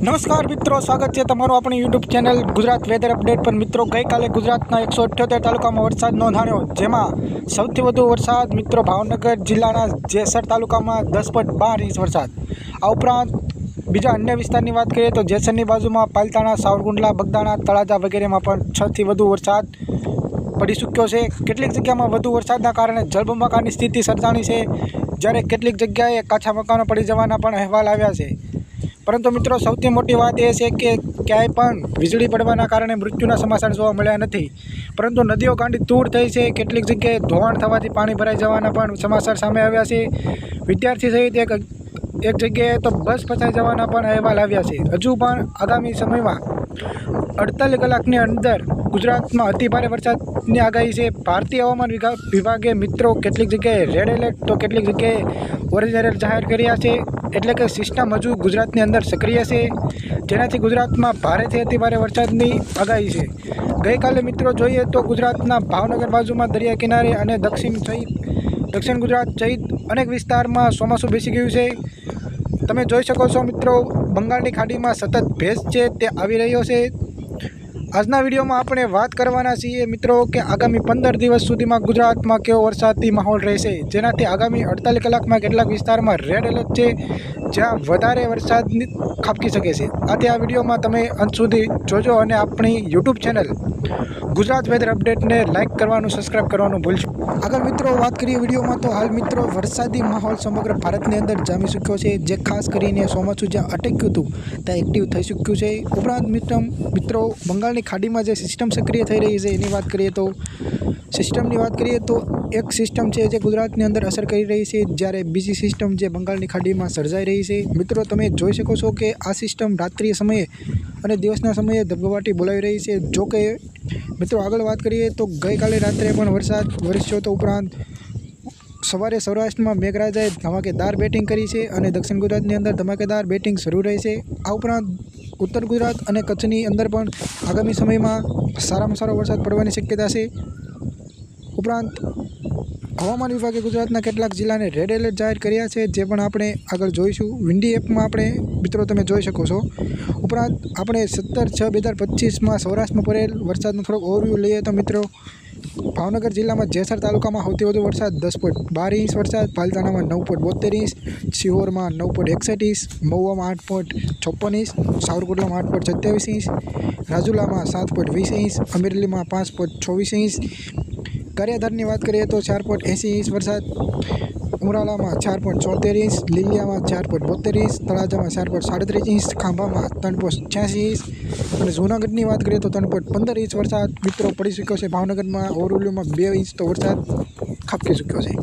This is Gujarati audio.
નમસ્કાર મિત્રો, સ્વાગત છે તમારું આપણી YouTube channel Gujarat weather update પર। મિત્રો, ગઈકાલે ગુજરાતના 178 તાલુકામાં વરસાદ નોંધાયો, જેમાં સૌથી વધુ વરસાદ મિત્રો ભાવનગર જિલ્લાના જેસર તાલુકામાં 10.12 ઇંચ વરસાદ। આ ઉપરાંત બીજા અન્ય વિસ્તારની વાત કરીએ તો જેસરની બાજુમાં પાલતાણા, સાવરકુંડલા, બગદાણા, તળાજા વગેરેમાં પણ 6 થી વધુ વરસાદ પડી ચૂક્યો છે। કેટલીક જગ્યામાં વધુ વરસાદના કારણે જળબંબાકારની સ્થિતિ સર્જાણી છે, જ્યારે કેટલીક જગ્યાએ કાચા મકાનો પડી જવાના પણ અહેવાલ આવ્યા છે। પરંતુ મિત્રો, સૌથી મોટી વાત એ છે કે ક્યાંય પણ વીજળી પડવાના કારણે મૃત્યુના સમાચાર જોવા મળ્યા નથી, પરંતુ નદીઓ ગાંડી તૂર થઈ છે। કેટલીક જગ્યાએ ધોવાણ થવાથી પાણી ભરાઈ જવાના પણ સમાચાર સામે આવ્યા છે। વિદ્યાર્થી સહિત એક જગ્યાએ તો બસ ફસાઈ જવાના પણ અહેવાલ આવ્યા છે। હજુ પણ આગામી સમયમાં 48 કલાકની અંદર ગુજરાતમાં અતિભારે વરસાદની આગાહી છે। ભારતીય હવામાન વિભાગે મિત્રો કેટલીક જગ્યાએ રેડ એલર્ટ તો કેટલીક જગ્યાએ ઓરેન્જ એલર્ટ જાહેર કર્યા છે। એટલે કે સિસ્ટમ હજુ ગુજરાતની અંદર સક્રિય છે, જેનાથી ગુજરાતમાં ભારેથી અતિભારે વરસાદની આગાહી છે। ગઈકાલે મિત્રો જોઈએ તો ગુજરાતના ભાવનગર બાજુમાં દરિયા કિનારે અને દક્ષિણ ગુજરાત સહિત અનેક વિસ્તારમાં ચોમાસું બેસી ગયું છે। તમે જોઈ શકો છો મિત્રો, બંગાળની ખાડીમાં સતત ભેજ છે તે આવી રહ્યો છે। આજના વિડીયોમાં આપણે વાત કરવાના છીએ મિત્રો કે આગામી 15 દિવસ સુધીમાં ગુજરાતમાં કેવો વરસાદી માહોલ રહેશે, જેનાથી આગામી 48 કલાકમાં કેટલાક વિસ્તારમાં રેડ એલર્ટ છે, જ્યાં વધારે વરસાદ ખાબકી શકે છે। આથી આ વિડીયોમાં તમે અંત સુધી જોજો અને આપણી યુટ્યુબ ચેનલ ગુજરાત વેધર અપડેટને લાઇક કરવાનું, સબસ્ક્રાઈબ કરવાનું ભૂલશો। આગળ મિત્રો વાત કરીએ વિડીયોમાં, તો હાલ મિત્રો વરસાદી માહોલ સમગ્ર ભારતની અંદર જામી ચૂક્યો છે, જે ખાસ કરીને ચોમાસું જ્યાં અટક્યું હતું ત્યાં એક્ટિવ થઈ ચૂક્યું છે। ઉપરાંત મિત્રો બંગાળની ખાડીમાં જે સિસ્ટમ સક્રિય થઈ રહી છે એની વાત કરીએ તો એક સિસ્ટમ છે જે ગુજરાતની અંદર અસર કરી રહી છે, જ્યારે બીજી સિસ્ટમ જે બંગાળની ખાડીમાં સર્જાઈ રહી છે। મિત્રો તમે જોઈ શકો છો કે આ સિસ્ટમ રાત્રિ સમયે અને દિવસના સમયે ધબધબાટી બોલાવી રહી છે। જો કે મિત્રો આગળ વાત કરીએ તો ગઈકાલે રાત્રે પણ વરસાદ વરસ્યો હતો। ઉપરાંત સવારે સૌરાષ્ટ્રમાં મેઘરાજાએ ધમાકેદાર બેટિંગ કરી છે અને દક્ષિણ ગુજરાતની અંદર ધમાકેદાર બેટિંગ શરૂ રહી છે। આ ઉપરાંત ઉત્તર ગુજરાત અને કચ્છની અંદર પણ આગામી સમયમાં સારામાં સારો વરસાદ પડવાની શક્યતા છે। ઉપરાંત હવામાન વિભાગે ગુજરાતના કેટલાક જિલ્લાને રેડ એલર્ટ જાહેર કર્યા છે, જે પણ આપણે આગળ જોઈશું। વિન્ડી એપમાં આપણે મિત્રો તમે જોઈ શકો છો। ઉપરાંત આપણે 17/6/2025માં સૌરાષ્ટ્રમાં પડેલ વરસાદનો થોડોક ઓવરવ્યૂ લઈએ તો મિત્રો ભાવનગર જિલ્લામાં જેસર તાલુકામાં સૌથી વધુ વરસાદ 10.12 ઇંચ વરસાદ, પાલતાણામાં 9.72 ઇંચ, સિહોરમાં 9.61 ઇંચ, મહુવામાં 8.56 ઇંચ, સાવરકુંડલામાં 8.27 ઇંચ, રાજુલામાં 7.20 ઇંચ, અમરેલીમાં 5.24 ઇંચ, ગારિયાધારની વાત કરીએ તો 4.80 ઇંચ વરસાદ, ઉમરાળામાં 4.74 ઇંચ, લીલિયામાં 4.72 ઇંચ, તળાજામાં 4.37 ઇંચ, ખાંભામાં 3.86 ઇંચ અને જૂનાગઢની વાત કરીએ તો 3.15 ઇંચ વરસાદ મિત્રો પડી ચૂક્યો છે। ભાવનગરમાં ઓવરવ્યુમાં 2 ઇંચ તો વરસાદ ખાબકી ચૂક્યો છે।